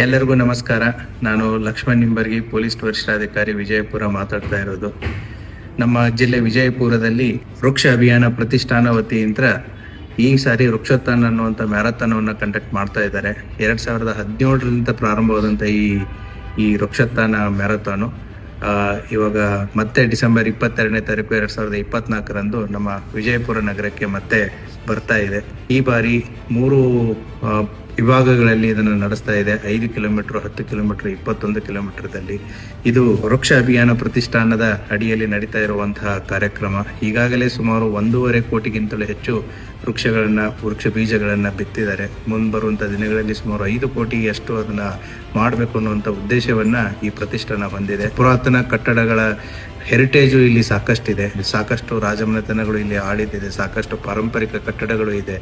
ಎಲ್ಲರಿಗೂ ನಮಸ್ಕಾರ. ನಾನು ಲಕ್ಷ್ಮಣ್ ನಿಂಬರ್ಗಿ, ಪೊಲೀಸ್ ವರಿಷ್ಠಾಧಿಕಾರಿ, ವಿಜಯಪುರ ಮಾತಾಡ್ತಾ ಇರೋದು. ನಮ್ಮ ಜಿಲ್ಲೆ ವಿಜಯಪುರದಲ್ಲಿ ವೃಕ್ಷ ಅಭಿಯಾನ ಪ್ರತಿಷ್ಠಾನ ವತಿಯಿಂದ ಈ ಸಾರಿ ವೃಕ್ಷೋತ್ಥಾನ ಅನ್ನುವಂಥ ಮ್ಯಾರಥಾನವನ್ನು ಕಂಡಕ್ಟ್ ಮಾಡ್ತಾ ಇದ್ದಾರೆ. 2017ರಿಂದ ಪ್ರಾರಂಭವಾದಂಥ ಈ ವೃಕ್ಷೋತ್ಥಾನ ಮ್ಯಾರಥಾನು ಇವಾಗ ಮತ್ತೆ ಡಿಸೆಂಬರ್ 22ನೇ ತಾರೀಕು 2024ರಂದು ನಮ್ಮ ವಿಜಯಪುರ ನಗರಕ್ಕೆ ಮತ್ತೆ ಬರ್ತಾ ಇದೆ. ಈ ಬಾರಿ 3 ವಿಭಾಗಗಳಲ್ಲಿ ಇದನ್ನು ನಡೆಸ್ತಾ ಇದೆ. 5 ಕಿಲೋಮೀಟರ್, 10 ಕಿಲೋಮೀಟರ್, 21 ಕಿಲೋಮೀಟರ್ದಲ್ಲಿ. ಇದು ವೃಕ್ಷ ಅಭಿಯಾನ ಪ್ರತಿಷ್ಠಾನದ ಅಡಿಯಲ್ಲಿ ನಡೀತಾ ಇರುವಂತಹ ಕಾರ್ಯಕ್ರಮ. ಈಗಾಗಲೇ ಸುಮಾರು 1.5 ಕೋಟಿಗಿಂತಲೂ ಹೆಚ್ಚು ವೃಕ್ಷ ಬೀಜಗಳನ್ನ ಬಿತ್ತಿದ್ದಾರೆ. ಮುಂಬರುವಂತ ದಿನಗಳಲ್ಲಿ ಸುಮಾರು 5 ಕೋಟಿಯಷ್ಟು ಅದನ್ನ ಮಾಡಬೇಕು ಅನ್ನುವಂಥ ಉದ್ದೇಶವನ್ನ ಈ ಪ್ರತಿಷ್ಠಾನ ಹೊಂದಿದೆ. ಪುರಾತನ ಕಟ್ಟಡಗಳ ಹೆರಿಟೇಜು ಇಲ್ಲಿ ಸಾಕಷ್ಟಿದೆ. ಸಾಕಷ್ಟು ರಾಜಮನೆತನಗಳು ಇಲ್ಲಿ ಆಳಿದಿದೆ. ಸಾಕಷ್ಟು ಪಾರಂಪರಿಕ ಕಟ್ಟಡಗಳು ಇದೆ.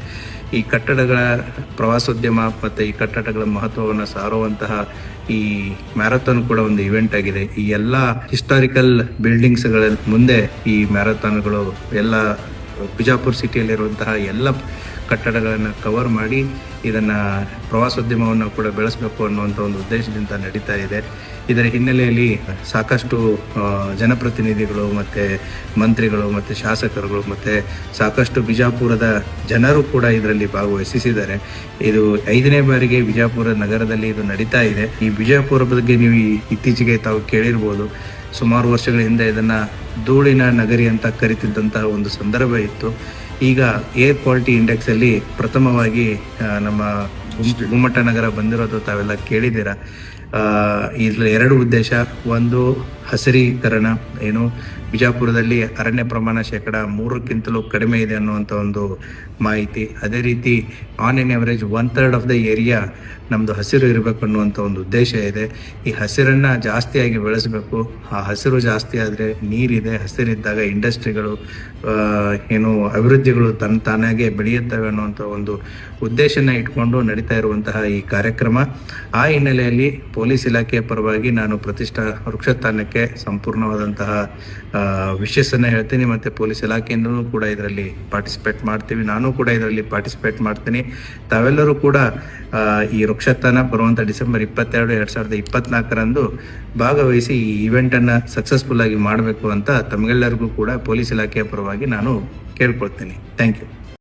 ಈ ಕಟ್ಟಡಗಳ ಪ್ರವಾಸೋದ್ಯಮ ಮತ್ತು ಈ ಕಟ್ಟಡಗಳ ಮಹತ್ವವನ್ನು ಸಾರುವಂತಹ ಈ ಮ್ಯಾರಥಾನ್ ಕೂಡ ಒಂದು ಇವೆಂಟ್ ಆಗಿದೆ. ಈ ಎಲ್ಲ ಹಿಸ್ಟಾರಿಕಲ್ ಬಿಲ್ಡಿಂಗ್ಸ್ಗಳ ಮುಂದೆ ಈ ಮ್ಯಾರಥಾನ್ಗಳು ಎಲ್ಲ ಬಿಜಾಪುರ ಸಿಟಿಯಲ್ಲಿರುವಂತಹ ಎಲ್ಲ ಕಟ್ಟಡಗಳನ್ನು ಕವರ್ ಮಾಡಿ ಇದನ್ನು ಪ್ರವಾಸೋದ್ಯಮವನ್ನು ಕೂಡ ಬೆಳೆಸಬೇಕು ಅನ್ನುವಂಥ ಒಂದು ಉದ್ದೇಶದಿಂದ ನಡೀತಾ ಇದೆ. ಇದರ ಹಿನ್ನೆಲೆಯಲ್ಲಿ ಸಾಕಷ್ಟು ಜನಪ್ರತಿನಿಧಿಗಳು ಮತ್ತು ಮಂತ್ರಿಗಳು ಮತ್ತು ಶಾಸಕರುಗಳು ಮತ್ತು ಸಾಕಷ್ಟು ಬಿಜಾಪುರದ ಜನರು ಕೂಡ ಇದರಲ್ಲಿ ಭಾಗವಹಿಸಿದ್ದಾರೆ. ಇದು 5ನೇ ಬಾರಿಗೆ ಬಿಜಾಪುರ ನಗರದಲ್ಲಿ ಇದು ನಡೀತಾ ಇದೆ. ಈ ಬಿಜಾಪುರ ಬಗ್ಗೆ ನೀವು ಇತ್ತೀಚೆಗೆ ತಾವು ಕೇಳಿರ್ಬೋದು. ಸುಮಾರು ವರ್ಷಗಳ ಹಿಂದೆ ಇದನ್ನು ಧೂಳಿನ ನಗರಿ ಅಂತ ಕರಿತಿದ್ದಂತಹ ಒಂದು ಸಂದರ್ಭ ಇತ್ತು. ಈಗ ಏರ್ ಕ್ವಾಲಿಟಿ ಇಂಡೆಕ್ಸಲ್ಲಿ ಪ್ರಥಮವಾಗಿ ನಮ್ಮ ಗುಮ್ಮಟ ನಗರ ಬಂದಿರೋದು ತಾವೆಲ್ಲ ಕೇಳಿದ್ದೀರಾ. ಇದ್ರ 2 ಉದ್ದೇಶ. ಒಂದು, ಹಸಿರೀಕರಣ. ಏನು, ಬಿಜಾಪುರದಲ್ಲಿ ಅರಣ್ಯ ಪ್ರಮಾಣ 3%ಕ್ಕಿಂತಲೂ ಕಡಿಮೆ ಇದೆ ಅನ್ನುವಂಥ ಒಂದು ಮಾಹಿತಿ. ಅದೇ ರೀತಿ on N average 1/3 of the area ನಮ್ಮದು ಹಸಿರು ಇರಬೇಕು ಅನ್ನುವಂಥ ಒಂದು ಉದ್ದೇಶ ಇದೆ. ಈ ಹಸಿರನ್ನು ಜಾಸ್ತಿಯಾಗಿ ಬೆಳೆಸಬೇಕು. ಆ ಹಸಿರು ಜಾಸ್ತಿ ಆದರೆ ನೀರಿದೆ. ಹಸಿರಿದ್ದಾಗ ಇಂಡಸ್ಟ್ರಿಗಳು ಅಭಿವೃದ್ಧಿಗಳು ತಾನಾಗೆ ಬೆಳೆಯುತ್ತವೆ ಅನ್ನುವಂಥ ಒಂದು ಉದ್ದೇಶನ ಇಟ್ಕೊಂಡು ನಡೀತಾ ಇರುವಂತಹ ಈ ಕಾರ್ಯಕ್ರಮ. ಆ ಹಿನ್ನೆಲೆಯಲ್ಲಿ ಪೊಲೀಸ್ ಇಲಾಖೆಯ ಪರವಾಗಿ ನಾನು ವೃಕ್ಷೋತ್ಥಾನಕ್ಕೆ ಸಂಪೂರ್ಣವಾದಂತಹ ವಿಶಸ್ಸನ್ನು ಹೇಳ್ತೀನಿ. ಮತ್ತು ಪೊಲೀಸ್ ಇಲಾಖೆಯಿಂದಲೂ ಕೂಡ ಇದರಲ್ಲಿ ಪಾರ್ಟಿಸಿಪೇಟ್ ಮಾಡ್ತೀವಿ. ನಾನು ಕೂಡ ಇದರಲ್ಲಿ ಪಾರ್ಟಿಸಿಪೇಟ್ ಮಾಡ್ತೀನಿ. ತಾವೆಲ್ಲರೂ ಕೂಡ ಈ ವೃಕ್ಷೋತ್ಥಾನ ಬರುವಂಥ ಡಿಸೆಂಬರ್ 22, 2024ರಂದು ಭಾಗವಹಿಸಿ ಈ ಇವೆಂಟನ್ನು ಸಕ್ಸಸ್ಫುಲ್ ಆಗಿ ಮಾಡಬೇಕು ಅಂತ ತಮಗೆಲ್ಲರಿಗೂ ಕೂಡ ಪೊಲೀಸ್ ಇಲಾಖೆಯ ಪರವಾಗಿ ನಾನು ಕೇಳ್ಕೊಳ್ತೀನಿ. Thank you.